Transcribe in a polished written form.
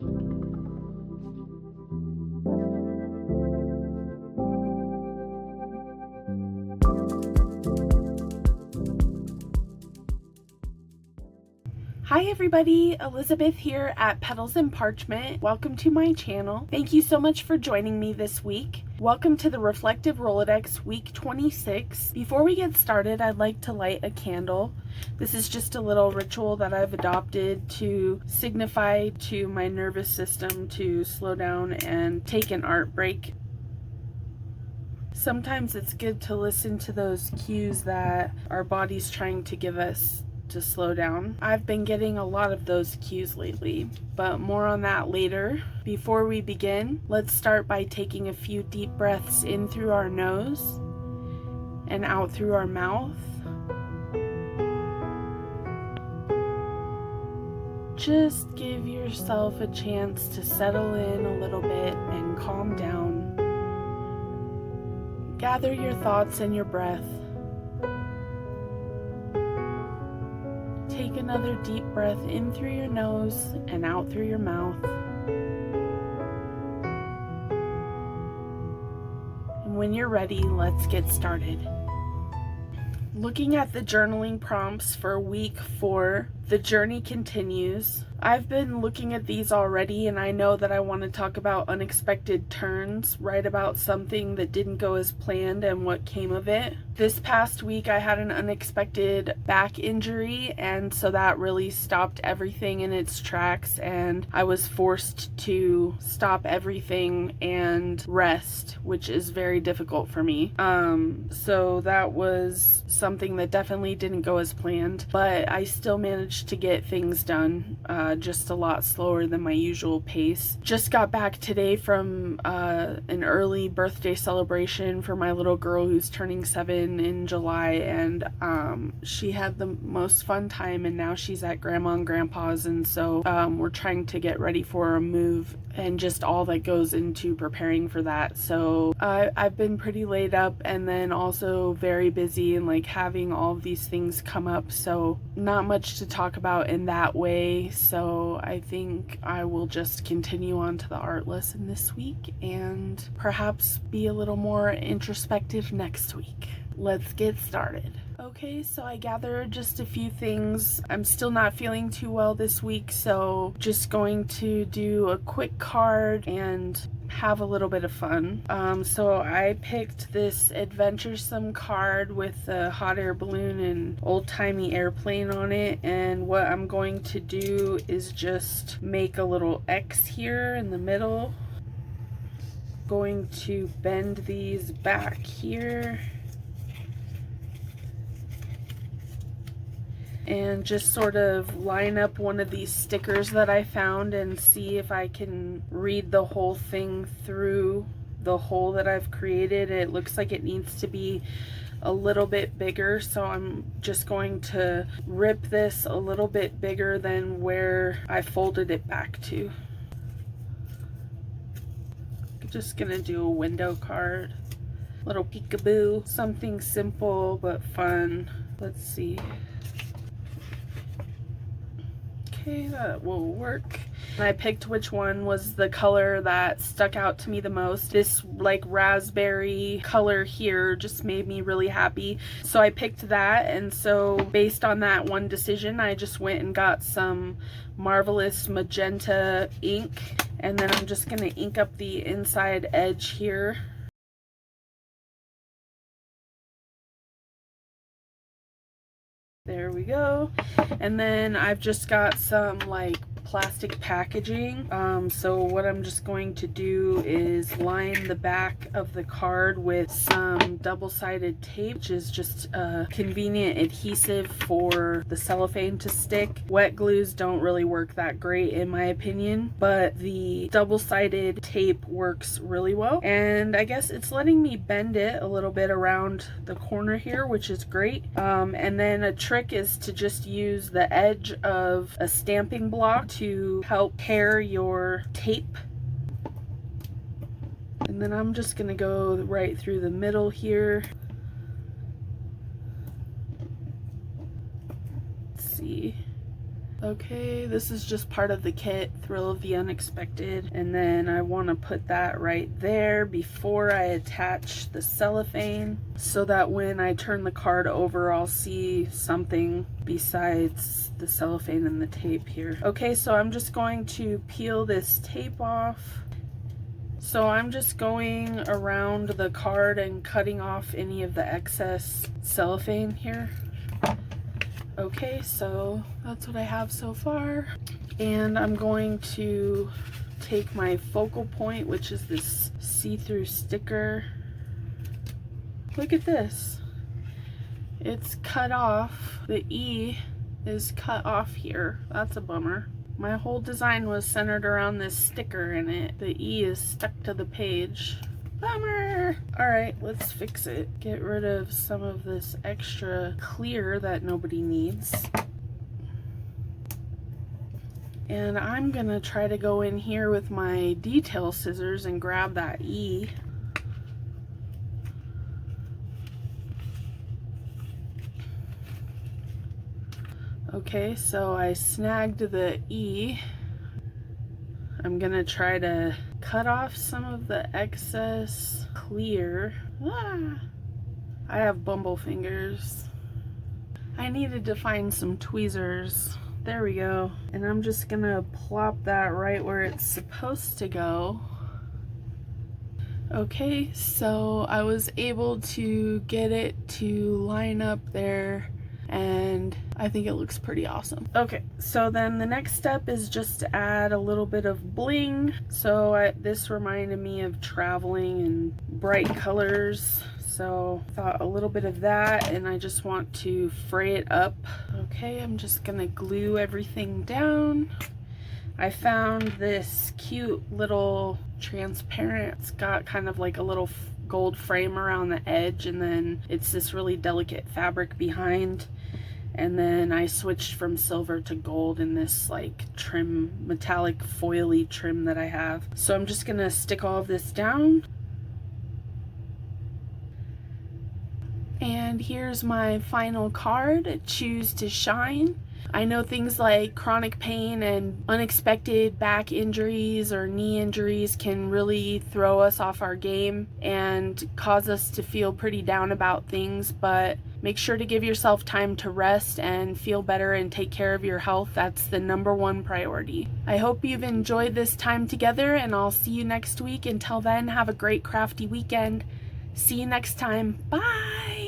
Hi everybody, Elizabeth here at Petals and Parchment. Welcome to my channel. Thank you so much for joining me this week. Welcome to the Reflective Rolodex week 26. Before we get started, I'd like to light a candle. This is just a little ritual that I've adopted to signify to my nervous system to slow down and take an art break. Sometimes it's good to listen to those cues that our body's trying to give us to slow down. I've been getting a lot of those cues lately, but more on that later. Before we begin, let's start by taking a few deep breaths in through our nose and out through our mouth. Just give yourself a chance to settle in a little bit and calm down. Gather your thoughts and your breath. Take another deep breath in through your nose and out through your mouth. And when you're ready, let's get started. Looking at the journaling prompts for week 4, the journey continues. I've been looking at these already, and I know that I want to talk about unexpected turns, write about something that didn't go as planned and what came of it. This past week I had an unexpected back injury, and so that really stopped everything in its tracks, and I was forced to stop everything and rest, which is very difficult for me. So that was something that definitely didn't go as planned, but I still managed to get things done, just a lot slower than my usual pace. Just got back today from an early birthday celebration for my little girl who's turning 7 in July, and she had the most fun time, and now she's at grandma and grandpa's, and so we're trying to get ready for a move and just all that goes into preparing for that. So I've been pretty laid up, and then also very busy and like having all of these things come up, so not much to talk about in that way. So I think I will just continue on to the art lesson this week and perhaps be a little more introspective next week. Let's get started. Okay, so I gathered just a few things. I'm still not feeling too well this week, so just going to do a quick card and have a little bit of fun. So I picked this adventuresome card with a hot air balloon and old-timey airplane on it, and what I'm going to do is just make a little X here in the middle. Going to bend these back here and just sort of line up one of these stickers that I found and see if I can read the whole thing through the hole that I've created. It looks like it needs to be a little bit bigger, so I'm just going to rip this a little bit bigger than where I folded it back to. I'm just gonna do a window card, little peekaboo, something simple but fun. Let's see. Okay, that will work. And I picked which one was the color that stuck out to me the most. This like raspberry color here just made me really happy, so I picked that. And so based on that one decision, I just went and got some Marvelous magenta ink, and then I'm just gonna ink up the inside edge here. There we go. And then I've just got some like plastic packaging. So what I'm just going to do is line the back of the card with some double-sided tape, which is just a convenient adhesive for the cellophane to stick. Wet glues don't really work that great in my opinion, but the double-sided tape works really well. And I guess it's letting me bend it a little bit around the corner here, which is great. And then a trick is to just use the edge of a stamping block to help pair your tape. And then I'm just gonna go right through the middle here. Let's see. Okay, this is just part of the kit, Thrill of the Unexpected. And then I want to put that right there before I attach the cellophane, so that when I turn the card over, I'll see something besides the cellophane and the tape here. Okay, so I'm just going to peel this tape off. So I'm just going around the card and cutting off any of the excess cellophane here. Okay, so that's what I have so far. And I'm going to take my focal point, which is this see-through sticker. Look at this. It's cut off. The E is cut off here. That's a bummer. My whole design was centered around this sticker and the E is stuck to the page. Bummer! Alright, let's fix it. Get rid of some of this extra clear that nobody needs. And I'm gonna try to go in here with my detail scissors and grab that E. Okay, so I snagged the E. I'm gonna try to cut off some of the excess clear. I have bumble fingers. I needed to find some tweezers. There we go. And I'm just gonna plop that right where it's supposed to go. Okay, so I was able to get it to line up there, and I think it looks pretty awesome. Okay, so then the next step is just to add a little bit of bling. So this reminded me of traveling and bright colors. So I thought a little bit of that, and I just want to fray it up. Okay, I'm just gonna glue everything down. I found this cute little transparent, it's got kind of like a little gold frame around the edge, and then it's this really delicate fabric behind. And then I switched from silver to gold in this like trim, metallic foily trim that I have. So I'm just gonna stick all of this down. And here's my final card, Choose to Shine. I know things like chronic pain and unexpected back injuries or knee injuries can really throw us off our game and cause us to feel pretty down about things, but make sure to give yourself time to rest and feel better and take care of your health. That's the #1 priority. I hope you've enjoyed this time together, and I'll see you next week. Until then, have a great crafty weekend. See you next time. Bye!